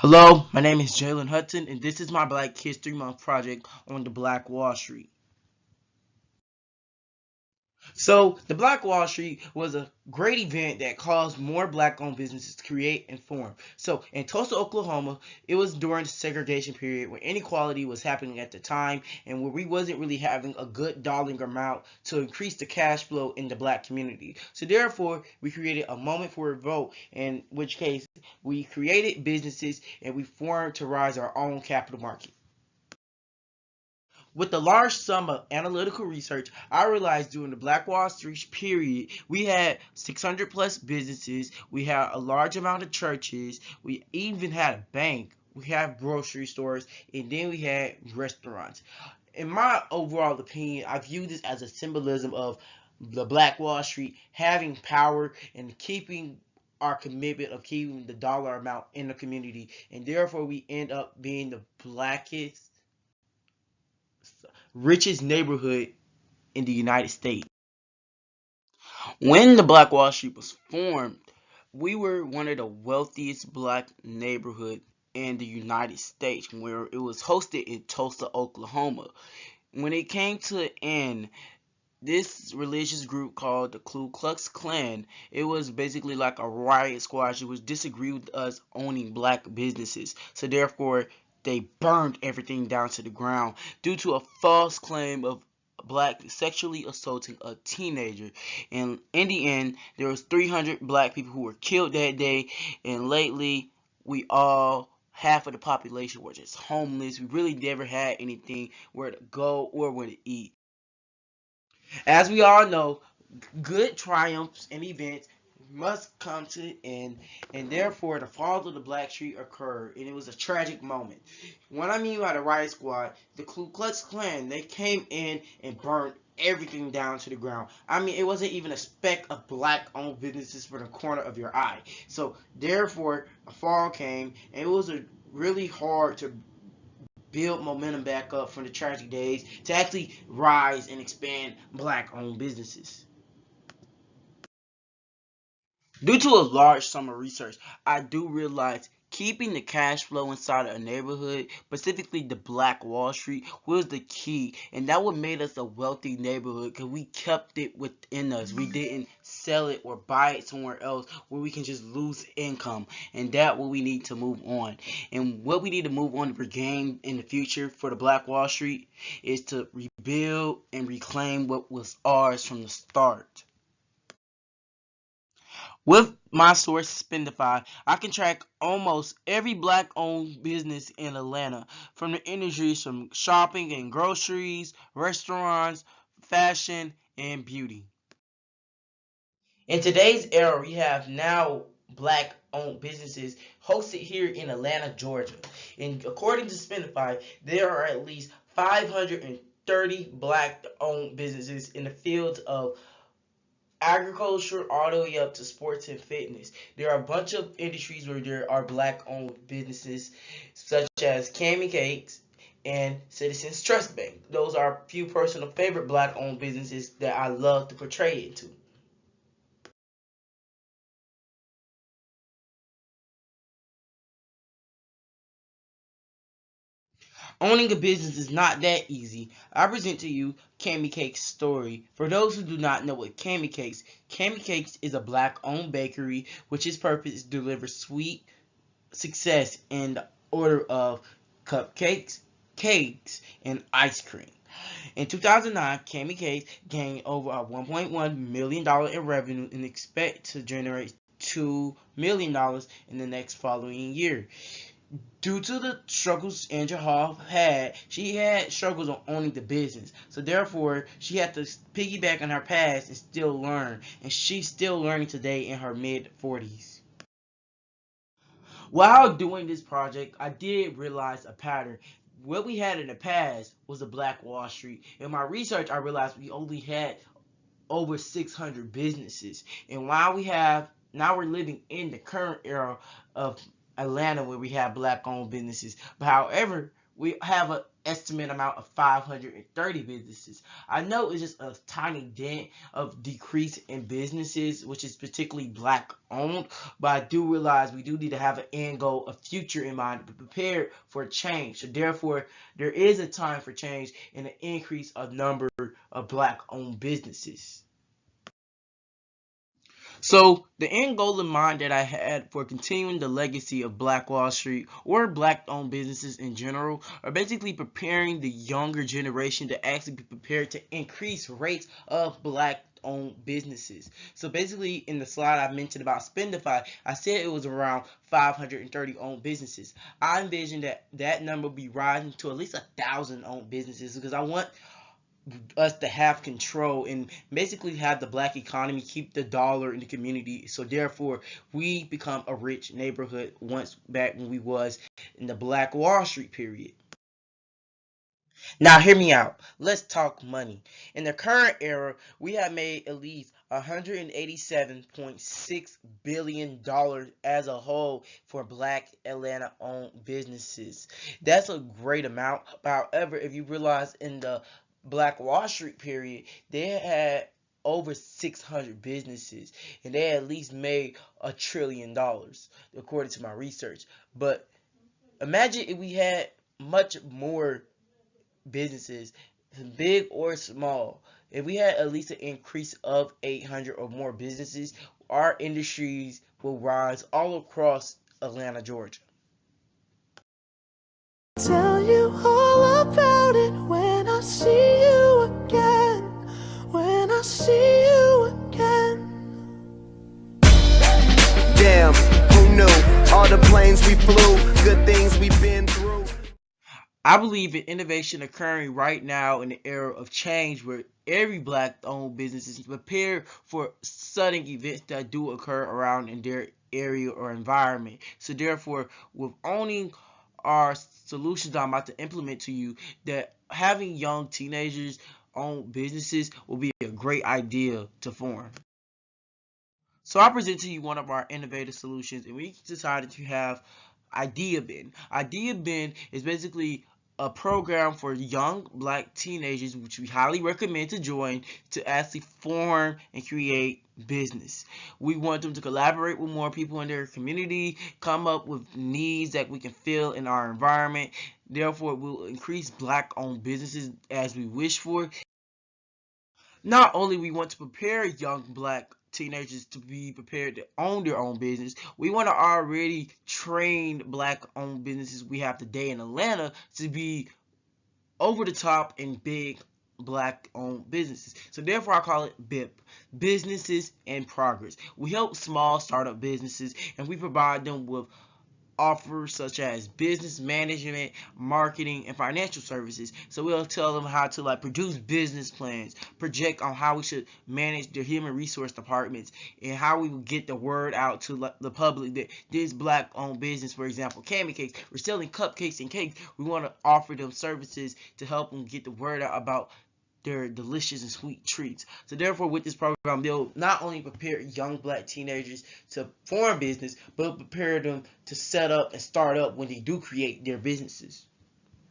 Hello, my name is JaylinHudson, and this is my Black History Month project on the Black Wall Street. So, the Black Wall Street was a great event that caused more black-owned businesses to create and form. So, in Tulsa, Oklahoma, it was during the segregation period where inequality was happening at the time and where we wasn't really having a good dollar amount to increase the cash flow in the black community. So, therefore, we created a moment for a vote, in which case we created businesses and we formed to rise our own capital market. With the large sum of analytical research, I realized during the Black Wall Street period, we had 600 plus businesses, we had a large amount of churches, we even had a bank, we had grocery stores, and then we had restaurants. In my overall opinion, I view this as a symbolism of the Black Wall Street having power and keeping our commitment of keeping the dollar amount in the community, and therefore we end up being the blackest richest neighborhood in the United States. When the Black Wall Street was formed, we were one of the wealthiest black neighborhoods in the United States, where it was hosted in Tulsa, Oklahoma. When it came to the end, this religious group called the Ku Klux Klan, it was basically like a riot squad. It was disagree with us owning black businesses. So therefore, they burned everything down to the ground due to a false claim of black sexually assaulting a teenager. And in the end, there was 300 black people who were killed that day. And lately, we all half of the population were just homeless. We really never had anything where to go or where to eat. As we all know, good triumphs and events must come to an end, and therefore the fall of the Black Street occurred, and it was a tragic moment. What I mean by the riot squad, the Ku Klux Klan, they came in and burned everything down to the ground. I mean, it wasn't even a speck of black-owned businesses for the corner of your eye. So therefore, a fall came, and it was a really hard to build momentum back up from the tragic days to actually rise and expand black owned businesses. Due to a large sum of research, I do realize keeping the cash flow inside of a neighborhood, specifically the Black Wall Street, was the key. And that what made us a wealthy neighborhood because we kept it within us. We didn't sell it or buy it somewhere else where we can just lose income. And that what we need to move on. And what we need to move on to regain in the future for the Black Wall Street is to rebuild and reclaim what was ours from the start. With my source Spendify, I can track almost every black owned business in Atlanta, from the industries from shopping and groceries, restaurants, fashion, and beauty. In today's era, we have now black owned businesses hosted here in Atlanta, Georgia. And according to Spendify, there are at least 530 black owned businesses in the fields of agriculture all the way up to sports and fitness. There are a bunch of industries where there are black owned businesses such as Cammy Cakes and Citizens Trust Bank. Those are a few personal favorite black owned businesses that I love to portray into. Owning a business is not that easy. I present to you Cammy Cake's story. For those who do not know what Cammy Cakes is a black owned bakery which its purpose is to deliver sweet success in the order of cupcakes, cakes, and ice cream. In 2009, Cammy Cakes gained over $1.1 million in revenue and expect to generate $2 million in the next following year. Due to the struggles Angela Hall had, she had struggles on owning the business. So therefore, she had to piggyback on her past and still learn. And she's still learning today in her mid 40s. While doing this project, I did realize a pattern. What we had in the past was a Black Wall Street. In my research, I realized we only had over 600 businesses. And while we have now we're living in the current era of Atlanta where we have black owned businesses. But however, we have an estimate amount of 530 businesses. I know it's just a tiny dent of decrease in businesses, which is particularly black owned, but I do realize we do need to have an end goal, a future in mind, to be prepared for change. So therefore, there is a time for change and an increase of number of black owned businesses. So the end goal in mind that I had for continuing the legacy of Black Wall Street or black owned businesses in general are basically preparing the younger generation to actually be prepared to increase rates of black owned businesses. So basically in the slide I mentioned about Spendify, I said it was around 530 owned businesses. I envision that that number will be rising to at least 1,000 owned businesses because I want us to have control and basically have the black economy keep the dollar in the community, so therefore we become a rich neighborhood once back when we was in the Black Wall Street period. Now hear me out, let's talk money. In the current era we have made at least $187.6 billion as a whole for black Atlanta owned businesses. That's a great amount. However, if you realize in the Black Wall Street period, they had over 600 businesses and they at least made $1 trillion according to my research. But imagine if we had much more businesses, big or small. If we had at least an increase of 800 or more businesses, our industries will rise all across Atlanta, Georgia. Tell you all about it when I see you again. When I see you again. Damn, who knew? All the planes we flew, good things we've been through. I believe in innovation occurring right now in the era of change where every black owned business is prepared for sudden events that do occur around in their area or environment. So therefore, with owning our solutions I'm about to implement to you, that having young teenagers own businesses will be a great idea to form. So I present to you one of our innovative solutions, and we decided to have Idea Bin. Idea Bin is basically a program for young black teenagers, which we highly recommend to join to actually form and create business. We want them to collaborate with more people in their community, come up with needs that we can fill in our environment. Therefore, it will increase black owned businesses as we wish for. Not only we want to prepare young black teenagers to be prepared to own their own business, we want to already train black owned businesses we have today in Atlanta to be over the top and big black owned businesses. So therefore I call it BIP, Businesses in Progress. We help small startup businesses and we provide them with offers such as business management, marketing, and financial services. So we'll tell them how to produce business plans, project on how we should manage their human resource departments, and how we will get the word out to the public that this black owned business, for example, Cami Cakes, we're selling cupcakes and cakes. We want to offer them services to help them get the word out about their delicious and sweet treats. So therefore, with this program, they'll not only prepare young black teenagers to form business, but prepare them to set up and start up when they do create their businesses.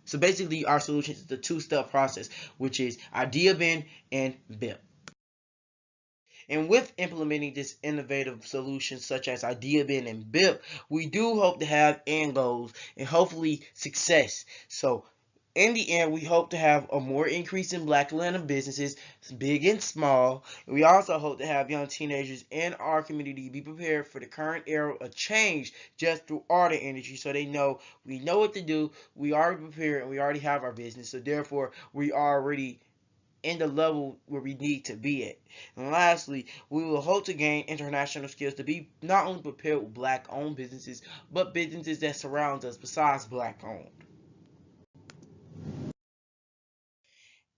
So basically, our solution is the two-step process, which is Idea Bin and BIP. And with implementing this innovative solution such as Idea Bin and BIP, we do hope to have end goals and hopefully success. So in the end, we hope to have a more increase in black Atlanta businesses, big and small. And we also hope to have young teenagers in our community be prepared for the current era of change just through our industry, so they know we know what to do, we are prepared, and we already have our business. So therefore, we are already in the level where we need to be at. And lastly, we will hope to gain international skills to be not only prepared with black owned businesses, but businesses that surround us besides black owned.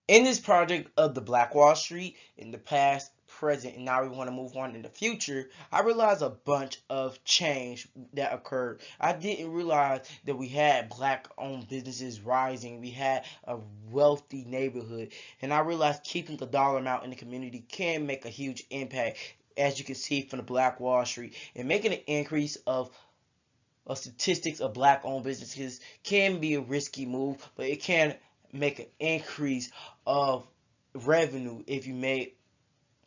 In this project of the Black Wall Street, in the past, present, and now we want to move on in the future, I realized a bunch of change that occurred. I didn't realize that we had black owned businesses rising, we had a wealthy neighborhood, and I realized keeping the dollar amount in the community can make a huge impact, as you can see from the Black Wall Street, and making an increase of statistics of black-owned businesses can be a risky move, but it can make an increase of revenue if you may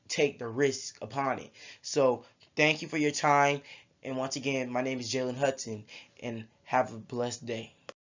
take the risk upon it. So thank you for your time. And once again, my name is JaylinHudson, and have a blessed day.